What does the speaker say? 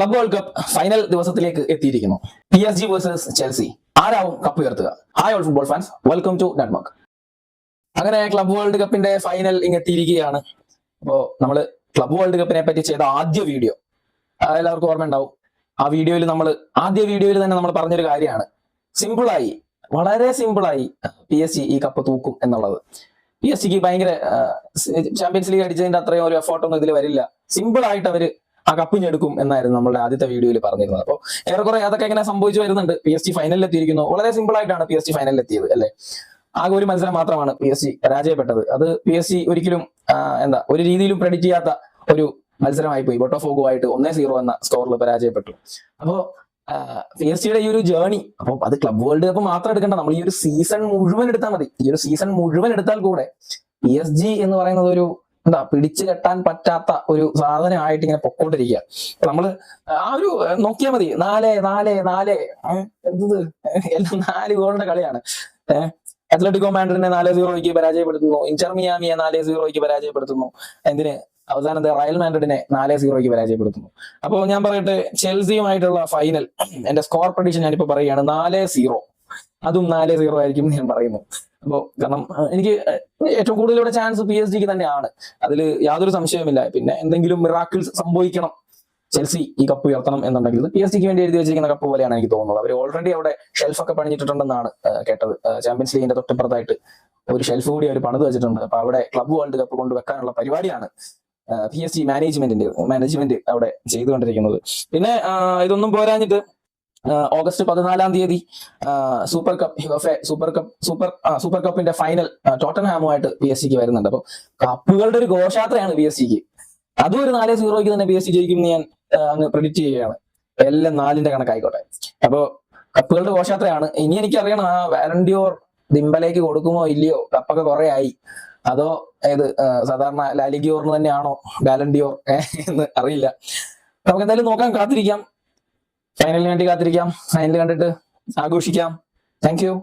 Club world cup final ദിവസത്തിലേക്ക് എത്തിയിരിക്കുന്നു. PSG versus Chelsea. ആരാവും കപ്പ് ഉയർത്തുക? Hi all football fans, welcome to Netmark. അങ്ങനെ ക്ലബ് വേൾഡ് കപ്പിന്റെ ഫൈനൽ എത്തിയിരിക്കുകയാണ്. അപ്പോൾ നമ്മൾ ക്ലബ് വേൾഡ് കപ്പിനെ പറ്റി ചെയ്ത ആദ്യ വീഡിയോ എല്ലാവർക്കും ഓർമ്മ ഉണ്ടാവും. ആ വീഡിയോയിൽ ആദ്യ വീഡിയോയിൽ തന്നെ നമ്മൾ പറഞ്ഞൊരു കാര്യമാണ്, സിമ്പിളായി, വളരെ സിമ്പിളായി PSG ഈ കപ്പ് തൂക്കും എന്നുള്ളത്. PSG ഭയങ്കര ചാമ്പ്യൻസ് ലീഗ് അടിച്ചതിന്റെ അത്രയും ഒരു എഫോർട്ടൊന്നും ഇതിൽ വരില്ല, സിമ്പിൾ ആയിട്ട് അവര് ആ കപ്പിഞ്ഞെടുക്കും എന്നായിരുന്നു നമ്മളുടെ ആദ്യത്തെ വീഡിയോയിൽ പറഞ്ഞിരുന്നത്. അപ്പോൾ ഏറെക്കുറെ അതൊക്കെ എങ്ങനെ സംഭവിച്ചു വരുന്നുണ്ട്. PSG ഫൈനലിൽ എത്തിയിരിക്കുന്നു. വളരെ സിമ്പിൾ ആയിട്ടാണ് PSG ഫൈനലിൽ എത്തിയത്, അല്ലെ? ആകെ ഒരു മത്സരം മാത്രമാണ് PSG പരാജയപ്പെട്ടത്. അത് PSG ഒരിക്കലും ഒരു രീതിയിലും പ്രെഡിക്റ്റ് ചെയ്യാത്ത ഒരു മത്സരമായി പോയി. ബൊട്ടോഫോഗുമായിട്ട് 1-0 എന്ന സ്കോറിൽ പരാജയപ്പെട്ടു. അപ്പോ PSG ഈ ഒരു ജേർണി, അപ്പോൾ അത് ക്ലബ് വേൾഡ് കപ്പ് മാത്രം എടുക്കേണ്ട, നമ്മൾ ഈ ഒരു സീസൺ മുഴുവൻ എടുത്താൽ മതി. ഈ ഒരു സീസൺ മുഴുവൻ എടുത്താൽ കൂടെ PSG എന്ന് പറയുന്നത് ഒരു പിടിച്ചു കെട്ടാൻ പറ്റാത്ത ഒരു സാധനമായിട്ട് ഇങ്ങനെ പൊക്കോണ്ടിരിക്കുക. നമ്മള് ആ ഒരു നോക്കിയാൽ മതി, 4-4-4 എല്ലാം 4 ഗോളിന്റെ കളിയാണ്. അത്ലറ്റിക്കോ മാഡ്രിഡിനെ 4-0 പരാജയപ്പെടുത്തുന്നു, ഇന്റർ മിയാമിയെ 4-0 പരാജയപ്പെടുത്തുന്നു, എന്തിന് അവസാനത്തെ റയൽ മാഡ്രിഡിനെ 4-0 പരാജയപ്പെടുത്തുന്നു. അപ്പോൾ ഞാൻ പറയട്ടെ, ചെൽസിയുമായിട്ടുള്ള ഫൈനൽ, എന്റെ സ്കോർ പ്രഡിക്ഷൻ ഞാനിപ്പോ പറയുകയാണ് 4-0, അതും 4-0 ആയിരിക്കും ഞാൻ പറയുന്നു. അപ്പോ കാരണം എനിക്ക് ഏറ്റവും കൂടുതൽ ഇവിടെ ചാൻസ് PSG തന്നെയാണ്, അതിൽ യാതൊരു സംശയവുമില്ല. പിന്നെ എന്തെങ്കിലും മിറാക്കിൾസ് സംഭവിക്കണം, ചെൽസി ഈ കപ്പ് ഉയർത്തണം എന്നുണ്ടെങ്കിൽ PSG വേണ്ടി എഴുതി വെച്ചിരിക്കുന്ന കപ്പ് പോലെയാണ് എനിക്ക് തോന്നുന്നത്. അവർ ഓൾറെഡി അവിടെ ഷെൽഫൊക്കെ പണിഞ്ഞിട്ടുണ്ടെന്നാണ് കേട്ടത്. ചാമ്പ്യൻസ് ലീഗിന്റെ തൊട്ടിപ്പുറത്തായിട്ട് ഒരു ഷെൽഫ് കൂടി അവർ പണിത് വെച്ചിട്ടുണ്ട്. അപ്പൊ അവിടെ ക്ലബ് വേൾഡ് കപ്പ് കൊണ്ടുവെക്കാനുള്ള പരിപാടിയാണ് PSG മാനേജ്മെന്റ് അവിടെ ചെയ്തുകൊണ്ടിരിക്കുന്നത്. പിന്നെ ഇതൊന്നും പോരാഞ്ഞിട്ട് ഓഗസ്റ്റ് 14 സൂപ്പർ കപ്പിന്റെ ഫൈനൽ ടോട്ടൻഹാമുമായിട്ട് PSG വരുന്നുണ്ട്. അപ്പൊ കപ്പുകളുടെ ഒരു ഘോഷയാത്രയാണ് PSG. അതും ഒരു 4-0 തന്നെ PSG ജയിക്കും ഞാൻ അങ്ങ് പ്രെഡിക്റ്റ് ചെയ്യുകയാണ്. എല്ലാം 4ന്റെ കണക്കായിക്കോട്ടെ. അപ്പൊ കപ്പുകളുടെ ഘോഷയാത്രയാണ്. ഇനി എനിക്കറിയണം, ആ വാലന്റിയോർ ദിംബലേക്ക് കൊടുക്കുമോ ഇല്ലയോ? കപ്പൊക്കെ കുറെ ആയി. അതോ സാധാരണ ലാലിഗിയോറിന് തന്നെയാണോ വാലന്റിയോർ എന്ന് അറിയില്ല. നമുക്ക് എന്തായാലും നോക്കാൻ കാത്തിരിക്കാം, ഫൈനലിന് വേണ്ടി കാത്തിരിക്കാം. ഫൈനൽ കണ്ടിട്ട് ആഘോഷിക്കാം. Thank you.